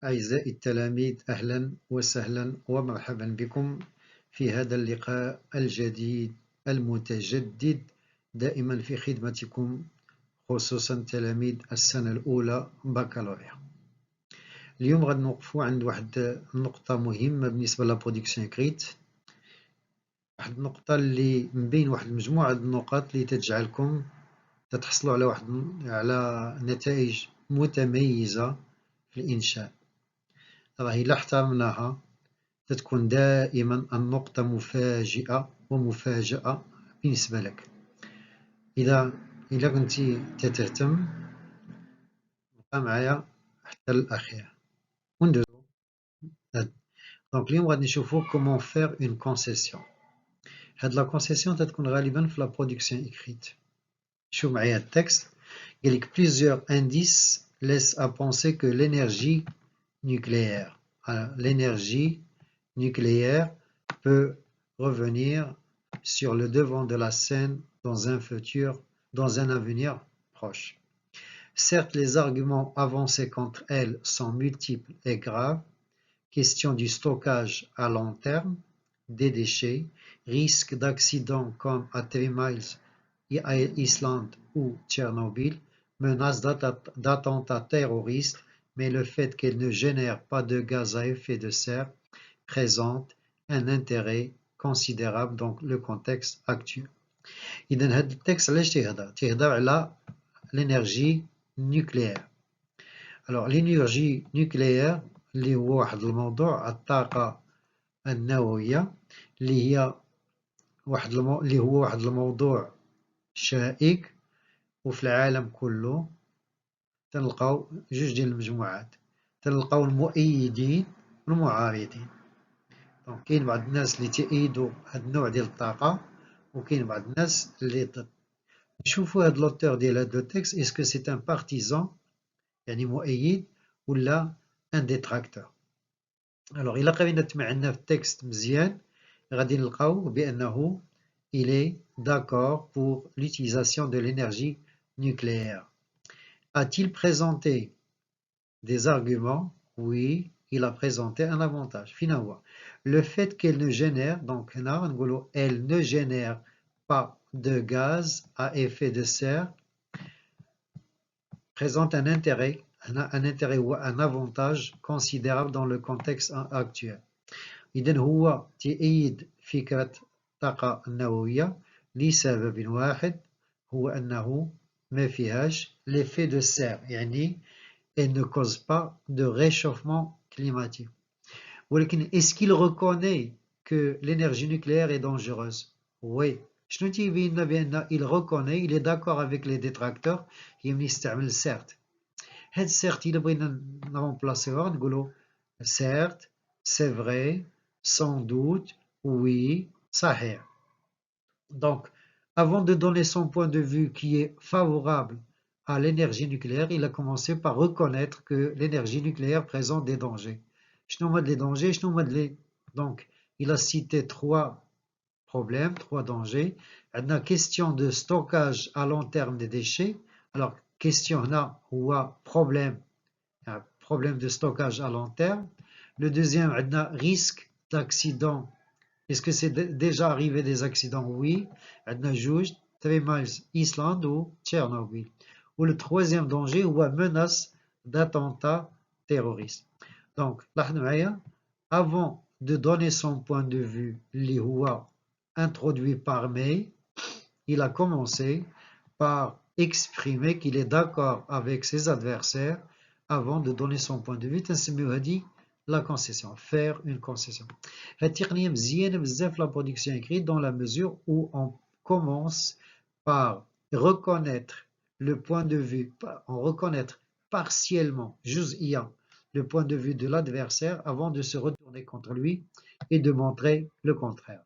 أعزائي التلاميذ، أهلا وسهلا ومرحبا بكم في هذا اللقاء الجديد المتجدد دائما في خدمتكم، خصوصا تلاميذ السنة الأولى بكالوريا. اليوم غادي نوقفوا عند واحد النقطة مهمة بالنسبة لابرودكسيون إكريت، واحد النقطة اللي من بين واحد المجموعة النقاط اللي تجعلكم تتحصلوا على نتائج متميزة في الإنشاء. راهي لا احترمناها تتكون دائما النقطة مفاجئة ومفاجأة بالنسبة لك. إذا كنتي تهتم بقى معايا حتى الأخير وندوزو. دونك اليوم غادي نشوفو كومون فير اون كونسيسيون. هاد لا كونسيسيون تتكون غالبا في لا برودكسيون إكريت. شوف معايا التكست، قالك plusieurs indices laissent à penser que l'énergie nucléaire peut revenir sur le devant de la scène dans un avenir proche. Certes, les arguments avancés contre elle sont multiples et graves. Question du stockage à long terme des déchets, risque d'accidents comme à Three Miles, Island ou Tchernobyl, menace d'attentats terroristes, mais le fait qu'elle ne génère pas de gaz à effet de serre présente un intérêt considérable dans le contexte actuel. إذا هذا التكست علاش تيهضر على l'énergie nucléaire. Alors l'énergie nucléaire اللي هو واحد الموضوع، الطاقة النووية اللي هو واحد الموضوع شائك، وفي العالم كله تلقاو جوج ديال المجموعات، تلقاو المؤيدين والمعارضين. دونك كاين بعض الناس اللي تأيدوا هاد النوع ديال الطاقة، وكاين بعض الناس اللي ضد. نشوفوا هاد لوتور ديال هاد لو تكست، اسكو سي ان بارتيزان يعني مؤيد ولا ان ديتراكتور. الوغ إلا قرينا تمعنا في التكست مزيان غادي نلقاو بأنه il est d'accord pour l'utilisation de l'énergie nucléaire. A-t-il présenté des arguments? Oui, il a présenté un avantage. Finalement, le fait qu'elle ne génère, donc elle ne génère pas de gaz à effet de serre, présente un intérêt ou un avantage considérable dans le contexte actuel. إذن هو تأييد فكرة الطاقة النووية لسبب واحد، هو أنه ما فيهاش l'effet de serre، يعني elle ne cause pas de réchauffement climatique. ولكن est-ce qu'il reconnaît que l'énergie nucléaire est dangereuse? Oui. شنو تيبين لنا بأن il reconnaît, il est d'accord avec les détracteurs اللي يستعمل certes. هاد certes إلا بغينا نرومبلاسيوها نقولو certes, c'est vrai, sans doute, oui, صحيح. Donc, avant de donner son point de vue qui est favorable à l'énergie nucléaire, il a commencé par reconnaître que l'énergie nucléaire présente des dangers. Donc, il a cité trois problèmes, trois dangers. La question de stockage à long terme des déchets. Alors, question là, ou problème de stockage à long terme. Le deuxième, risque d'accident. Est-ce que c'est déjà arrivé des accidents? Oui. Three Miles, Island ou Tchernobyl. Ou le troisième danger, ou menace d'attentats terroristes. Donc, avant de donner son point de vue, introduit par May, il a commencé par exprimer qu'il est d'accord avec ses adversaires avant de donner son point de vue. تنسميوها la concession, faire une concession. هاد التقنية مزيانة بزاف la production écrite dans la mesure où on commence par reconnaître le point de vue, reconnaître partiellement, جزئيا, le point de vue de l'adversaire avant de se retourner contre lui et de montrer le contraire.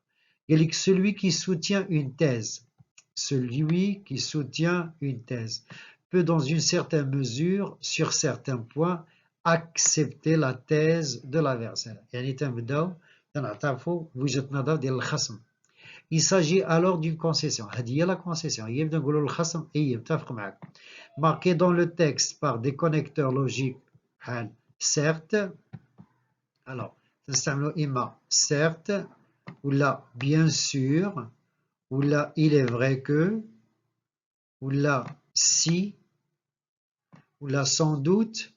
Celui qui soutient une thèse peut dans une certaine mesure, sur certains points, accepter la thèse de l'adversaire. Il s'agit alors d'une concession. La concession. Marquée dans le texte par des connecteurs logiques certes, alors, نستعملوا إما certes, ou là, bien sûr, ou là, il est vrai que, ou là, si, ou là, sans doute,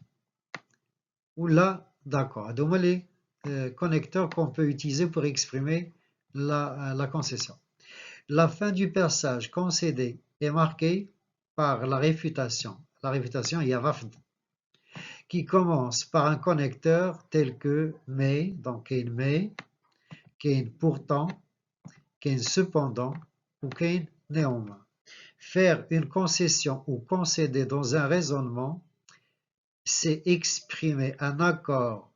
ou là, d'accord. Donc, les connecteurs qu'on peut utiliser pour exprimer la concession. La fin du passage concédé est marquée par la réfutation. La réfutation, il y a rafd, qui commence par un connecteur tel que mais, donc mais, pourtant, cependant ou néanmoins. Faire une concession ou concéder dans un raisonnement, c'est exprimer un accord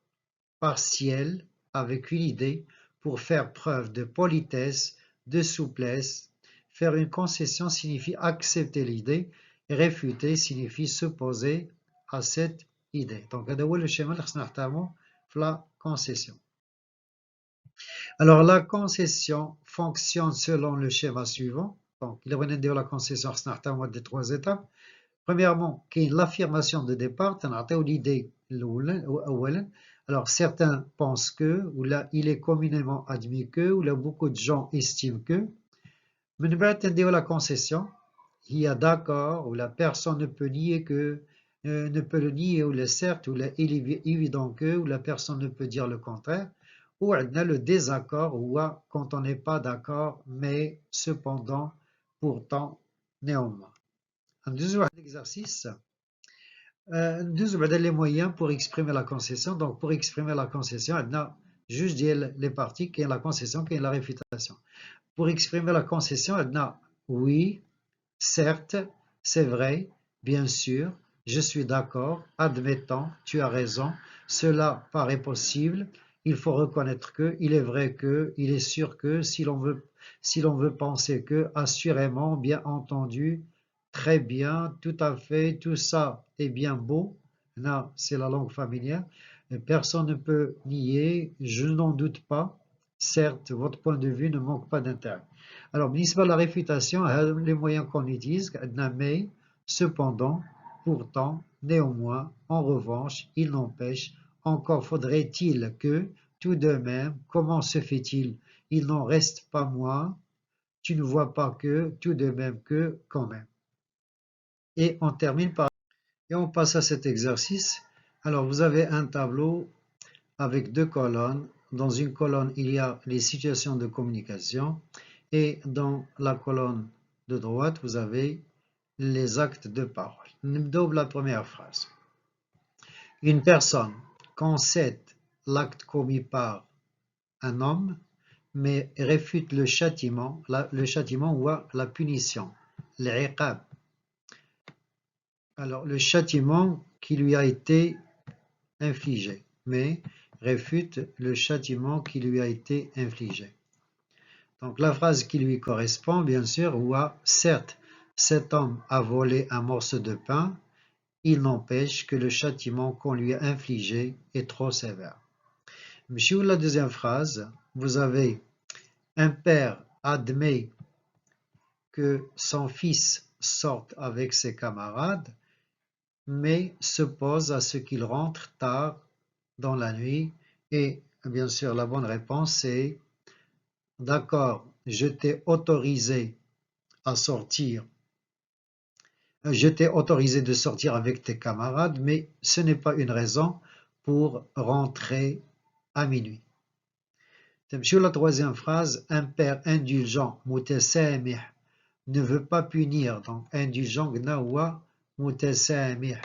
partiel avec une idée pour faire preuve de politesse, de souplesse. Faire une concession signifie accepter l'idée et réfuter signifie s'opposer à cette idée. Donc, هذا هو الشيء اللي خصنا نحترمه في la concession. Alors, la concession fonctionne selon le schéma suivant. Donc, il va dire la concession خصنا نحترموا des trois étapes. Premièrement, l'affirmation de départ, تنعطيو l'idée أولا. Alors, certains pensent que, ou là, il est communément admis que, ou là, beaucoup de gens estiment que. من بعد تنديو la concession, il y a d'accord, ou la personne ne peut nier que, ne peut le nier, ou le certes, ou il est évident que, ou la personne ne peut dire le contraire. Ou on a le désaccord, ou quand on n'est pas d'accord, mais cependant, pourtant, néanmoins. ندوزو واحد l'exercice. ندوزو بعدا les moyens pour exprimer la concession. Donc pour exprimer la concession, عندنا جوج ديال les parties, كاين la concession, كاين la réfutation. Pour exprimer la concession, عندنا oui, certes, c'est vrai, bien sûr, je suis d'accord, admettons, tu as raison, cela paraît possible, il faut reconnaître que, il est vrai que, il est sûr que, si l'on veut penser que, assurément, bien entendu, très bien, tout à fait, tout ça est bien beau. Là, c'est la langue familière. Personne ne peut nier, je n'en doute pas. Certes, votre point de vue ne manque pas d'intérêt. Alors, بالنسبة la réfutation, les moyens qu'on utilise, mais, cependant, pourtant, néanmoins, en revanche, il n'empêche, encore faudrait-il que, tout de même, comment se fait-il? Il n'en reste pas moins, tu ne vois pas que, tout de même que, quand même. Et on termine par... Et on passe à cet exercice. Alors, vous avez un tableau avec deux colonnes. Dans une colonne, il y a les situations de communication. Et dans la colonne de droite, vous avez les actes de parole. Nibdou la première phrase. Une personne concède l'acte commis par un homme, mais réfute le châtiment ou la punition, l'iqab. Alors, le châtiment qui lui a été infligé, mais réfute le châtiment qui lui a été infligé. Donc, la phrase qui lui correspond, bien sûr, certes, cet homme a volé un morceau de pain, il n'empêche que le châtiment qu'on lui a infligé est trop sévère. Sur la deuxième phrase, vous avez un père admet que son fils sorte avec ses camarades, mais s'oppose à ce qu'il rentre tard dans la nuit. Et bien sûr, la bonne réponse est d'accord, je t'ai autorisé à sortir. Je t'ai autorisé de sortir avec tes camarades, mais ce n'est pas une raison pour rentrer à minuit. Sur la troisième phrase, un père indulgent, متسامح, ne veut pas punir. Donc, indulgent, gnawa, متسامح,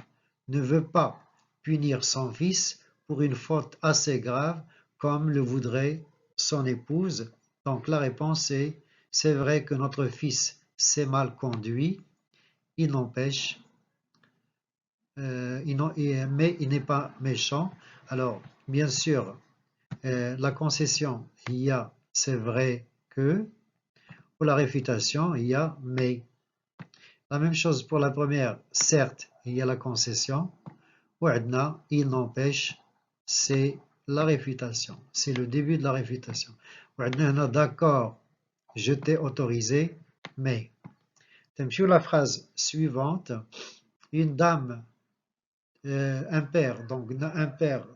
ne veut pas punir son fils pour une faute assez grave, comme le voudrait son épouse. Donc, la réponse est, c'est vrai que notre fils s'est mal conduit, il n'empêche, mais il n'est pas méchant. Alors, bien sûr, la concession, il y a c'est vrai que. Pour la réfutation, il y a mais. La même chose pour la première, certes, il y a la concession. وعدنا, il n'empêche, c'est la réfutation. C'est le début de la réfutation. وعدنا, d'accord, je t'ai autorisé, mais. Sur la phrase suivante, une dame impair, donc impair.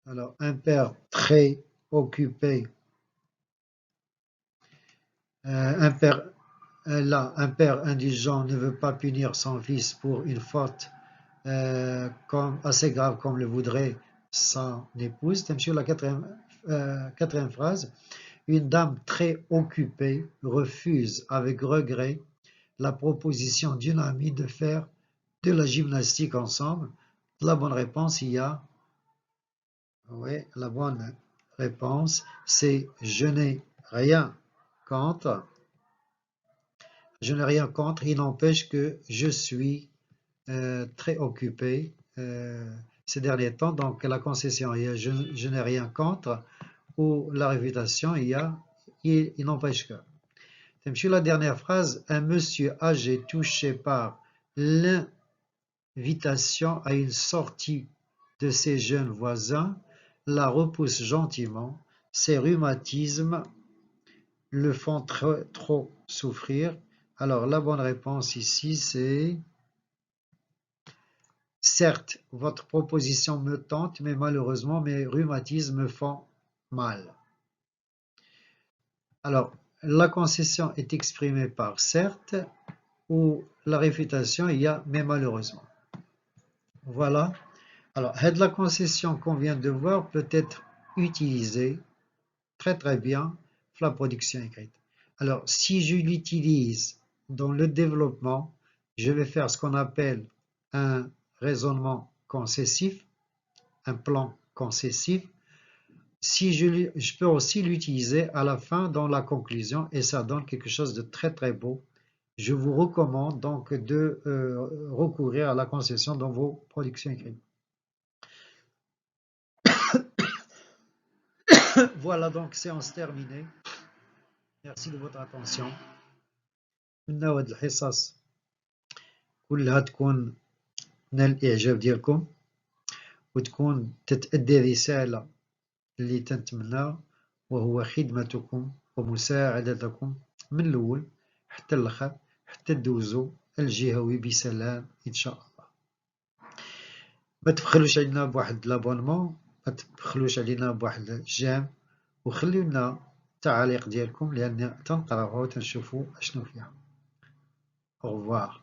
Alors, un père très occupé, un père indigent ne veut pas punir son fils pour une faute assez grave comme le voudrait son épouse. Sur la quatrième phrase, une dame très occupée refuse avec regret la proposition d'une amie de faire de la gymnastique ensemble. La bonne réponse, oui, la bonne réponse, c'est je n'ai rien contre. Je n'ai rien contre, il n'empêche que je suis très occupé ces derniers temps. Donc la concession, il y a je n'ai rien contre, ou la réfutation, il n'empêche que. Sur la dernière phrase, un monsieur âgé touché par l'invitation à une sortie de ses jeunes voisins la repousse gentiment. Ses rhumatismes le font trop souffrir. Alors la bonne réponse ici c'est certes, votre proposition me tente, mais malheureusement mes rhumatismes me font mal. Alors la concession est exprimée par certes, ou la réfutation il y a mais malheureusement. Voilà. Alors la concession qu'on vient de voir peut être utilisée très bien pour la production écrite. Alors si je l'utilise dans le développement, je vais faire ce qu'on appelle un raisonnement concessif, un plan concessif. Si je peux aussi l'utiliser à la fin dans la conclusion et ça donne quelque chose de très beau. Je vous recommande donc de recourir à la concession dans vos productions écrites. Voilà donc séance terminée. Merci de votre attention. من هاد الحصص كلها تكون نال الإعجاب ديالكم وتكون تتأدي رسالة اللي تنتمناها وهو خدمتكم ومساعدتكم من الأول حتى الآخر حتى تدوزوا الجهوي بسلام إن شاء الله. ما تبخلوش علينا بواحد لابونمون، ما تبخلوش علينا بواحد الجيم، وخليو لنا التعاليق ديالكم لأن تنقراوها وتنشوفوا أشنو فيها. Au revoir.